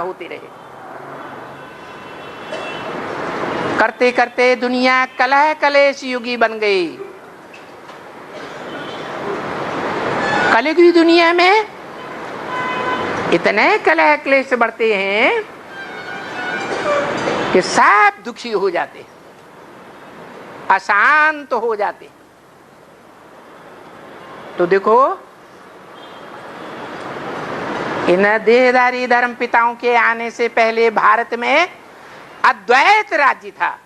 होते रहे। करते करते दुनिया कलह कलेश युगी बन गई। कलयुगी दुनिया में इतने कलह क्लेश बढ़ते हैं कि सब दुखी हो जाते हैं, अशांत हो जाते हैं। तो देखो, इन देहधारी धर्म पिताओं के आने से पहले भारत में अद्वैत राज्य था।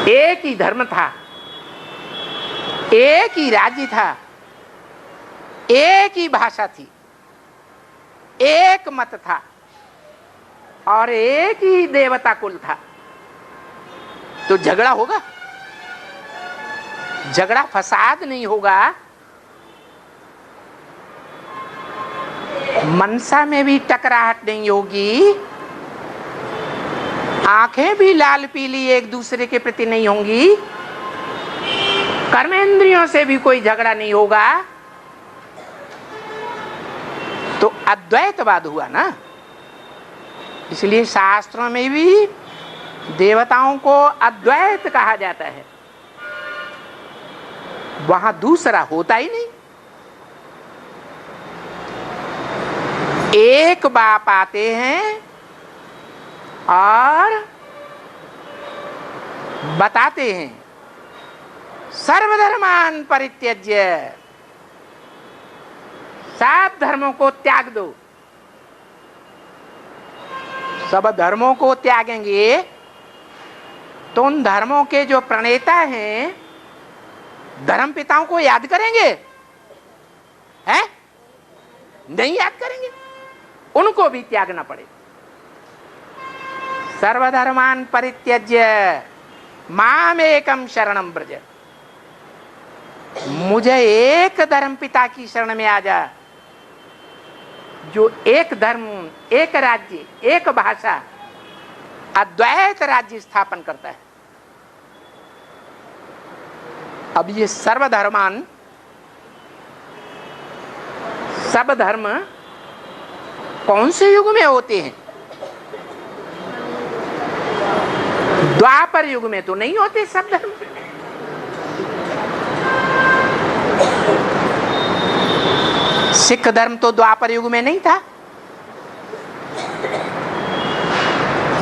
एक ही धर्म था, एक ही राज्य था, एक ही भाषा थी, एक मत था और एक ही देवता कुल था। तो झगड़ा होगा, झगड़ा फसाद नहीं होगा। मनसा में भी टकराहट नहीं होगी, आंखें भी लाल पीली एक दूसरे के प्रति नहीं होंगी, कर्मेंद्रियों से भी कोई झगड़ा नहीं होगा। तो अद्वैतवाद हुआ ना। इसलिए शास्त्रों में भी देवताओं को अद्वैत कहा जाता है। वहां दूसरा होता ही नहीं। एक बाप आते हैं और बताते हैं सर्वधर्मान परित्यज्य, सब धर्मों को त्याग दो। सब धर्मों को त्यागेंगे तो उन धर्मों के जो प्रणेता हैं धर्म पिताओं को याद करेंगे? हैं? नहीं याद करेंगे, उनको भी त्यागना पड़ेगा। सर्वधर्मान परित्यज्य माम एकम शरणम ब्रज, मुझे एक धर्म पिता की शरण में आ जा, जो एक धर्म, एक राज्य, एक भाषा, अद्वैत राज्य स्थापन करता है। अब ये सर्वधर्मान, सब धर्म कौन से युग में होते हैं? द्वापर युग में तो नहीं होते सब धर्म। सिख धर्म तो द्वापर युग में नहीं था,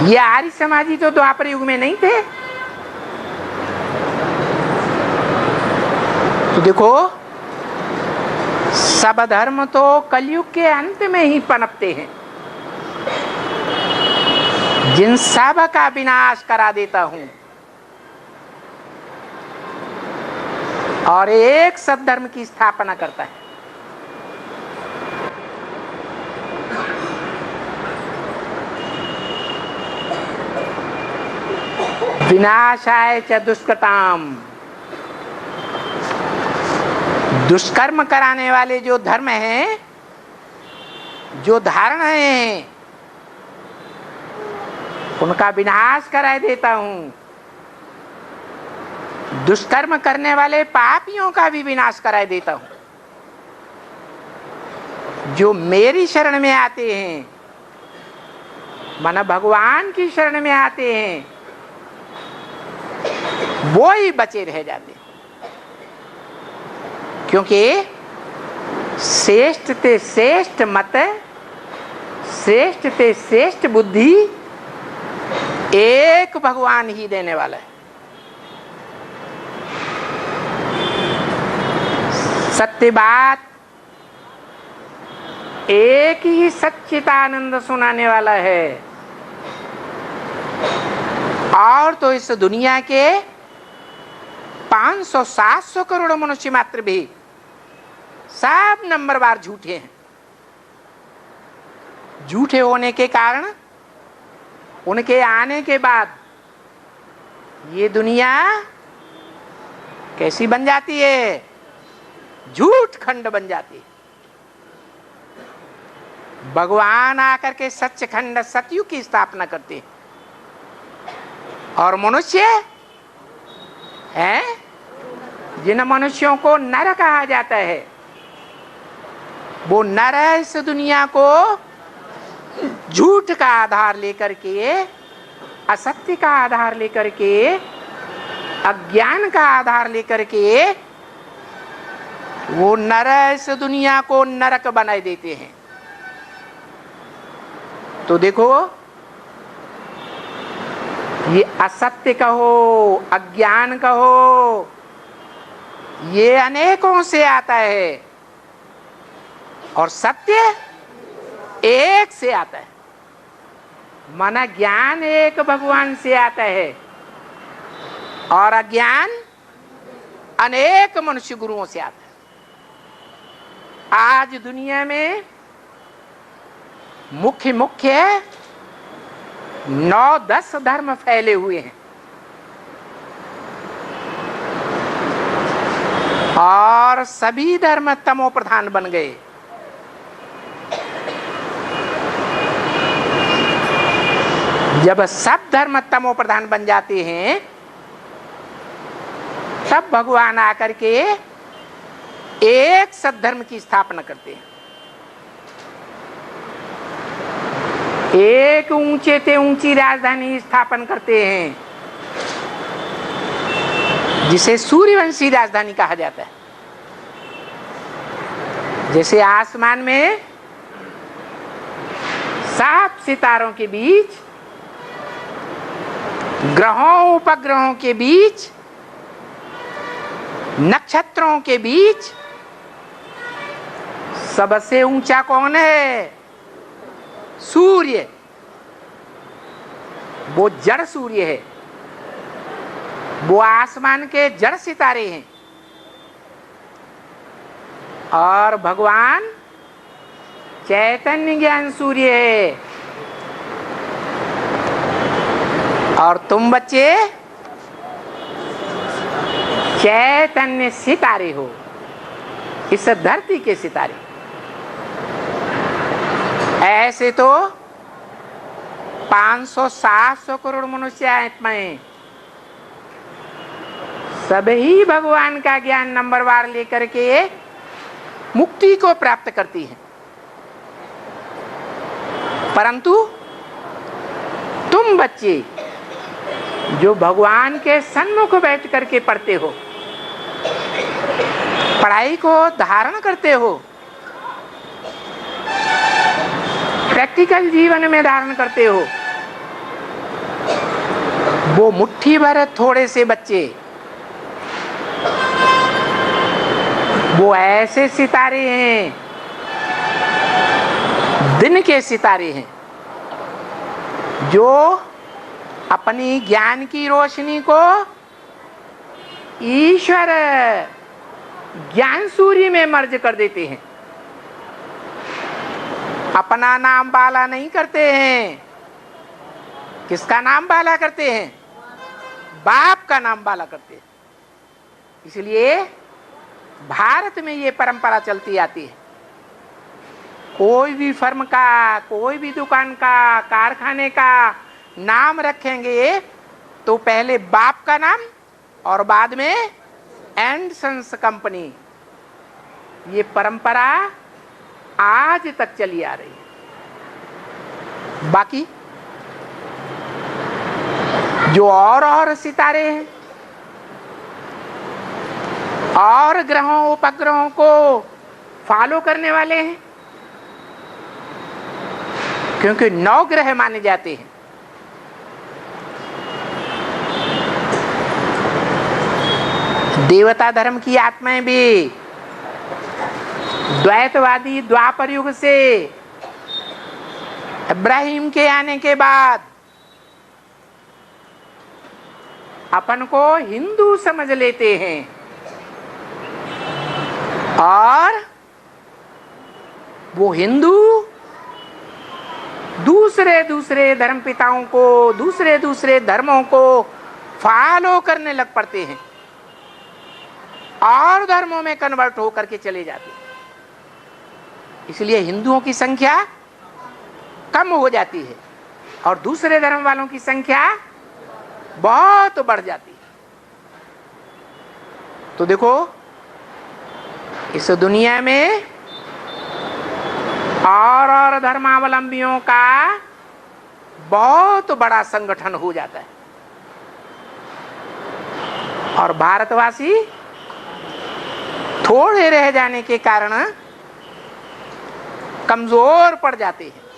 ये आर्य समाजी तो द्वापर युग में नहीं थे। तो देखो, सब धर्म तो कलयुग के अंत में ही पनपते हैं। जिन सब का विनाश करा देता हूं और एक सद्धर्म की स्थापना करता है। विनाशाय च दुष्कृताम, दुष्कर्म कराने वाले जो धर्म हैं, जो धारणा हैं, उनका विनाश करा देता हूं। दुष्कर्म करने वाले पापियों का भी विनाश करा देता हूं। जो मेरी शरण में आते हैं, माना भगवान की शरण में आते हैं, वो ही बचे रह जाते हैं। क्योंकि श्रेष्ठ ते श्रेष्ठ मत, श्रेष्ठ ते श्रेष्ठ बुद्धि एक भगवान ही देने वाला है। सत्य बात एक ही सच्चिदानंद सुनाने वाला है। और तो इस दुनिया के 500-700 करोड़ मनुष्य मात्र भी सब नंबरवार झूठे हैं। झूठे होने के कारण उनके आने के बाद ये दुनिया कैसी बन जाती है? झूठ खंड बन जाती है। भगवान आकर के सच्चखंड सतयुग की स्थापना करते हैं और मनुष्य हैं जिन मनुष्यों को नर कहा जाता है, वो नर इस दुनिया को झूठ का आधार लेकर के, असत्य का आधार लेकर के, अज्ञान का आधार लेकर के वो नर इस दुनिया को नरक बनाए देते हैं। तो देखो, ये असत्य कहो, अज्ञान कहो, ये अनेकों से आता है और सत्य एक से आता है। माना ज्ञान एक भगवान से आता है और अज्ञान अनेक मनुष्य गुरुओं से आता है। आज दुनिया में मुख्य 9-10 धर्म फैले हुए हैं और सभी धर्म तमो प्रधान बन गए। जब सब धर्म तमो प्रधान बन जाते हैं तब भगवान आकर के एक सद्धर्म की स्थापना करते हैं। एक ऊंचे से ऊंची राजधानी स्थापन करते हैं जिसे सूर्यवंशी राजधानी कहा जाता है। जैसे आसमान में 7 सितारों के बीच, ग्रहों उपग्रहों के बीच, नक्षत्रों के बीच सबसे ऊंचा कौन है? सूर्य। वो जड़ सूर्य है, वो आसमान के जड़ सितारे हैं और भगवान चैतन्य ज्ञान सूर्य है। और तुम बच्चे चैतन्य सितारे हो, इस धरती के सितारे। ऐसे तो 500-700 करोड़ मनुष्य आत्माएं सभी भगवान का ज्ञान नंबरवार लेकर के मुक्ति को प्राप्त करती हैं। परंतु तुम बच्चे जो भगवान के सन्मुख बैठ करके पढ़ते हो, पढ़ाई को धारण करते हो, प्रैक्टिकल जीवन में धारण करते हो, वो मुट्ठी भर थोड़े से बच्चे, वो ऐसे सितारे हैं, दिन के सितारे हैं, जो अपनी ज्ञान की रोशनी को ईश्वर ज्ञान सूर्य में मर्ज कर देते हैं। अपना नाम बाला नहीं करते हैं। किसका नाम बाला करते हैं? बाप का नाम बाला करते हैं। इसलिए भारत में ये परंपरा चलती आती है। कोई भी फर्म का, कोई भी दुकान का, कारखाने का नाम रखेंगे तो पहले बाप का नाम और बाद में एंड सन्स कंपनी। ये परंपरा आज तक चली आ रही है। बाकी जो और सितारे हैं और ग्रहों उपग्रहों को फॉलो करने वाले हैं, क्योंकि 9 ग्रह माने जाते हैं। देवता धर्म की आत्माएं भी द्वैतवादी द्वापर युग से इब्राहिम के आने के बाद अपन को हिंदू समझ लेते हैं और वो हिंदू दूसरे धर्म पिताओं को, दूसरे धर्मों को फॉलो करने लग पड़ते हैं और धर्मों में कन्वर्ट होकर के चले जाते हैं। इसलिए हिंदुओं की संख्या कम हो जाती है और दूसरे धर्म वालों की संख्या बहुत बढ़ जाती है। तो देखो, इस दुनिया में और धर्मावलंबियों का बहुत बड़ा संगठन हो जाता है और भारतवासी थोड़े रह जाने के कारण कमजोर पड़ जाते हैं।